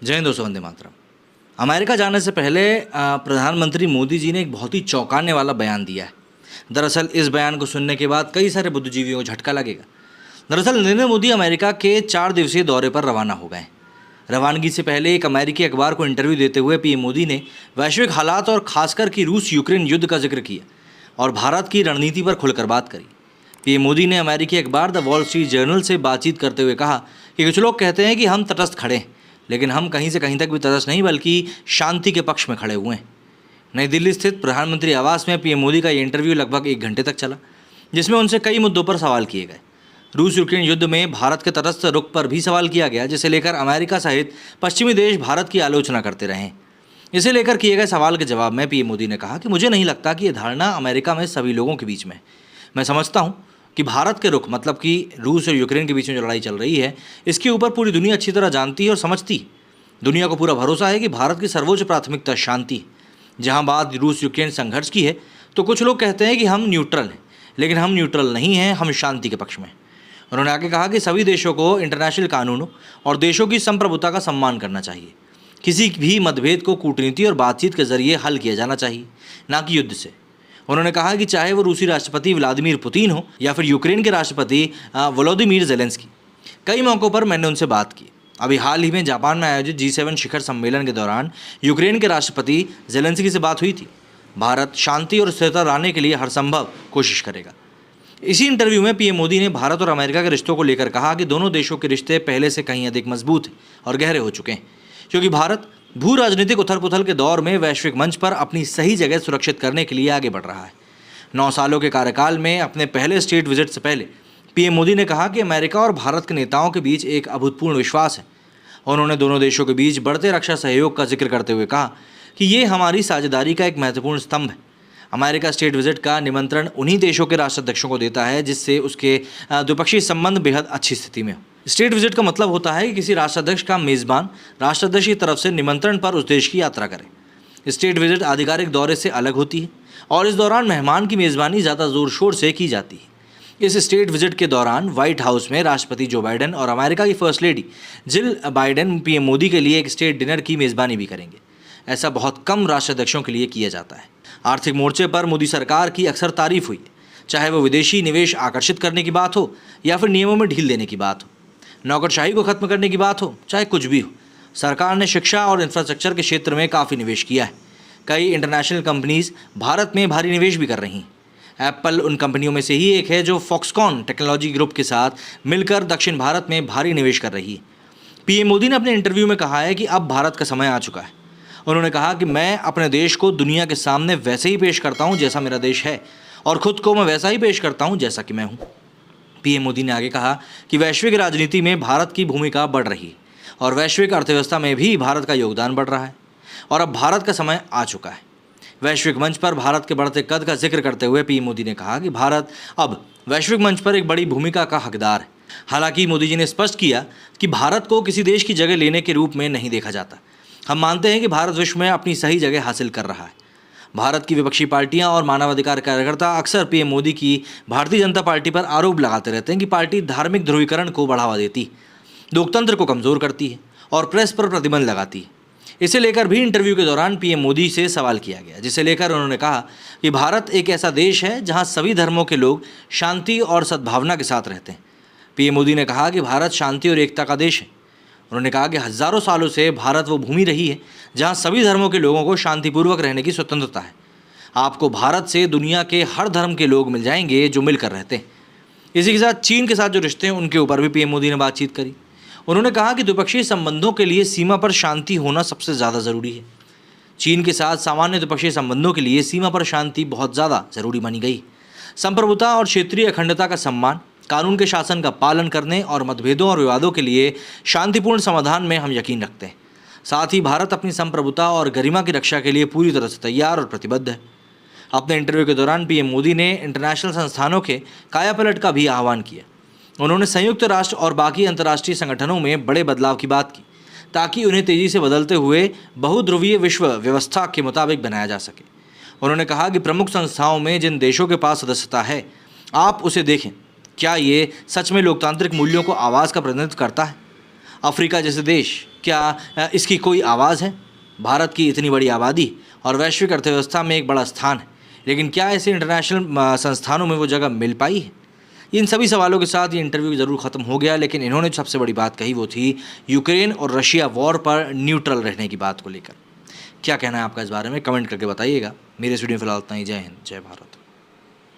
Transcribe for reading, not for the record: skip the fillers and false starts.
जय हिंद दोस्तों, वंदे मातरम। अमेरिका जाने से पहले प्रधानमंत्री मोदी जी ने एक बहुत ही चौंकाने वाला बयान दिया है। दरअसल इस बयान को सुनने के बाद कई सारे बुद्धिजीवियों को झटका लगेगा। दरअसल नरेंद्र मोदी अमेरिका के 4 दिवसीय दौरे पर रवाना हो गए। रवानगी से पहले एक अमेरिकी अखबार को इंटरव्यू देते हुए पीएम मोदी ने वैश्विक हालात और खासकर कि रूस यूक्रेन युद्ध का जिक्र किया और भारत की रणनीति पर खुलकर बात करी। पीएम मोदी ने अमेरिकी अखबार द वॉल स्ट्रीट जर्नल से बातचीत करते हुए कहा कि कुछ लोग कहते हैं कि हम तटस्थ खड़े हैं, लेकिन हम कहीं से कहीं तक भी तटस्थ नहीं बल्कि शांति के पक्ष में खड़े हुए हैं। नई दिल्ली स्थित प्रधानमंत्री आवास में पीएम मोदी का ये इंटरव्यू लगभग 1 घंटे तक चला, जिसमें उनसे कई मुद्दों पर सवाल किए गए। रूस यूक्रेन युद्ध में भारत के तटस्थ रुख पर भी सवाल किया गया, जिसे लेकर अमेरिका सहित पश्चिमी देश भारत की आलोचना करते रहे। इसे लेकर किए गए सवाल के जवाब में पीएम मोदी ने कहा कि मुझे नहीं लगता कि ये धारणा अमेरिका में सभी लोगों के बीच में। मैं समझता हूँ कि भारत के रुख मतलब कि रूस और यूक्रेन के बीच में जो लड़ाई चल रही है, इसके ऊपर पूरी दुनिया अच्छी तरह जानती है और समझती है। दुनिया को पूरा भरोसा है कि भारत की सर्वोच्च प्राथमिकता शांति है। जहाँ बात रूस यूक्रेन संघर्ष की है तो कुछ लोग कहते हैं कि हम न्यूट्रल हैं, लेकिन हम न्यूट्रल नहीं हैं, हम शांति के पक्ष में। उन्होंने आगे कहा कि सभी देशों को इंटरनेशनल कानूनों और देशों की संप्रभुता का सम्मान करना चाहिए। किसी भी मतभेद को कूटनीति और बातचीत के जरिए हल किया जाना चाहिए, ना कि युद्ध से। उन्होंने कहा कि चाहे वो रूसी राष्ट्रपति व्लादिमीर पुतिन हो या फिर यूक्रेन के राष्ट्रपति वोलोदिमीर ज़ेलेंस्की, कई मौक़ों पर मैंने उनसे बात की। अभी हाल ही में जापान में आयोजित G7 शिखर सम्मेलन के दौरान यूक्रेन के राष्ट्रपति ज़ेलेंस्की से बात हुई थी। भारत शांति और स्थिरता लाने के लिए हर संभव कोशिश करेगा। इसी इंटरव्यू में पीएम मोदी ने भारत और अमेरिका के रिश्तों को लेकर कहा कि दोनों देशों के रिश्ते पहले से कहीं अधिक मजबूत हैं और गहरे हो चुके हैं, क्योंकि भारत भू राजनीतिक उथल पुथल के दौर में वैश्विक मंच पर अपनी सही जगह सुरक्षित करने के लिए आगे बढ़ रहा है। 9 सालों के कार्यकाल में अपने पहले स्टेट विजिट से पहले पीएम मोदी ने कहा कि अमेरिका और भारत के नेताओं के बीच एक अभूतपूर्व विश्वास है। उन्होंने दोनों देशों के बीच बढ़ते रक्षा सहयोग का जिक्र करते हुए कहा कि ये हमारी साझेदारी का एक महत्वपूर्ण स्तंभ है। अमेरिका स्टेट विजिट का निमंत्रण उन्हीं देशों के राष्ट्राध्यक्षों को देता है जिससे उसके द्विपक्षीय संबंध बेहद अच्छी स्थिति में हो। स्टेट विजिट का मतलब होता है कि किसी राष्ट्राध्यक्ष का मेज़बान राष्ट्राध्यक्ष की तरफ से निमंत्रण पर उस देश की यात्रा करे। स्टेट विजिट आधिकारिक दौरे से अलग होती है और इस दौरान मेहमान की मेज़बानी ज़्यादा ज़ोर शोर से की जाती है। इस स्टेट विजिट के दौरान व्हाइट हाउस में राष्ट्रपति जो बाइडेन और अमेरिका की first lady Jill Biden PM Modi के लिए एक स्टेट डिनर की मेज़बानी भी करेंगे। ऐसा बहुत कम राष्ट्राध्यक्षों के लिए किया जाता है। आर्थिक मोर्चे पर मोदी सरकार की अक्सर तारीफ हुई है, चाहे वो विदेशी निवेश आकर्षित करने की बात हो या फिर नियमों में ढील देने की बात हो, नौकरशाही को खत्म करने की बात हो, चाहे कुछ भी हो। सरकार ने शिक्षा और इंफ्रास्ट्रक्चर के क्षेत्र में काफ़ी निवेश किया है। कई इंटरनेशनल कंपनीज भारत में भारी निवेश भी कर रही हैं। एप्पल उन कंपनियों में से ही एक है जो फॉक्सकॉन टेक्नोलॉजी ग्रुप के साथ मिलकर दक्षिण भारत में भारी निवेश कर रही है। पीएम मोदी ने अपने इंटरव्यू में कहा है कि अब भारत का समय आ चुका है। उन्होंने कहा कि मैं अपने देश को दुनिया के सामने वैसे ही पेश करता हूं जैसा मेरा देश है और ख़ुद को मैं वैसा ही पेश करता हूं जैसा कि मैं हूं। पीएम मोदी ने आगे कहा कि वैश्विक राजनीति में भारत की भूमिका बढ़ रही है और वैश्विक अर्थव्यवस्था में भी भारत का योगदान बढ़ रहा है और अब भारत का समय आ चुका है। वैश्विक मंच पर भारत के बढ़ते कद का जिक्र करते हुए पीएम मोदी ने कहा कि भारत अब वैश्विक मंच पर एक बड़ी भूमिका का हकदार है। हालांकि मोदी जी ने स्पष्ट किया कि भारत को किसी देश की जगह लेने के रूप में नहीं देखा जाता। हम मानते हैं कि भारत विश्व में अपनी सही जगह हासिल कर रहा है। भारत की विपक्षी पार्टियां और मानवाधिकार कार्यकर्ता अक्सर पीएम मोदी की भारतीय जनता पार्टी पर आरोप लगाते रहते हैं कि पार्टी धार्मिक ध्रुवीकरण को बढ़ावा देती, लोकतंत्र को कमज़ोर करती है और प्रेस पर प्रतिबंध लगाती है। इसे लेकर भी इंटरव्यू के दौरान पीएम मोदी से सवाल किया गया, जिसे लेकर उन्होंने कहा कि भारत एक ऐसा देश है जहां सभी धर्मों के लोग शांति और सद्भावना के साथ रहते हैं। पीएम मोदी ने कहा कि भारत शांति और एकता का देश है। उन्होंने कहा कि हज़ारों सालों से भारत वो भूमि रही है जहां सभी धर्मों के लोगों को शांतिपूर्वक रहने की स्वतंत्रता है। आपको भारत से दुनिया के हर धर्म के लोग मिल जाएंगे जो मिलकर रहते हैं। इसी के साथ चीन के साथ जो रिश्ते हैं उनके ऊपर भी पीएम मोदी ने बातचीत करी। उन्होंने कहा कि द्विपक्षीय संबंधों के लिए सीमा पर शांति होना सबसे ज़्यादा ज़रूरी है। चीन के साथ सामान्य द्विपक्षीय संबंधों के लिए सीमा पर शांति बहुत ज़्यादा ज़रूरी मानी गई। संप्रभुता और क्षेत्रीय अखंडता का सम्मान, कानून के शासन का पालन करने और मतभेदों और विवादों के लिए शांतिपूर्ण समाधान में हम यकीन रखते हैं। साथ ही भारत अपनी संप्रभुता और गरिमा की रक्षा के लिए पूरी तरह से तैयार और प्रतिबद्ध है। अपने इंटरव्यू के दौरान पीएम मोदी ने इंटरनेशनल संस्थानों के कायापलट का भी आह्वान किया। उन्होंने संयुक्त राष्ट्र और बाकी अंतर्राष्ट्रीय संगठनों में बड़े बदलाव की बात की ताकि उन्हें तेज़ी से बदलते हुए बहुध्रुवीय विश्व व्यवस्था के मुताबिक बनाया जा सके। उन्होंने कहा कि प्रमुख संस्थाओं में जिन देशों के पास सदस्यता है, आप उसे देखें, क्या ये सच में लोकतांत्रिक मूल्यों को आवाज़ का प्रतिनिधित्व करता है? अफ्रीका जैसे देश, क्या इसकी कोई आवाज़ है? भारत की इतनी बड़ी आबादी और वैश्विक अर्थव्यवस्था में एक बड़ा स्थान है, लेकिन क्या ऐसे इंटरनेशनल संस्थानों में वो जगह मिल पाई है? इन सभी सवालों के साथ ये इंटरव्यू ज़रूर ख़त्म हो गया, लेकिन इन्होंने जो सबसे बड़ी बात कही वो थी यूक्रेन और रशिया वॉर पर न्यूट्रल रहने की बात को लेकर। क्या कहना है आपका इस बारे में? कमेंट करके बताइएगा। मेरे इस वीडियो में फिलहाल इतना ही। जय हिंद, जय भारत।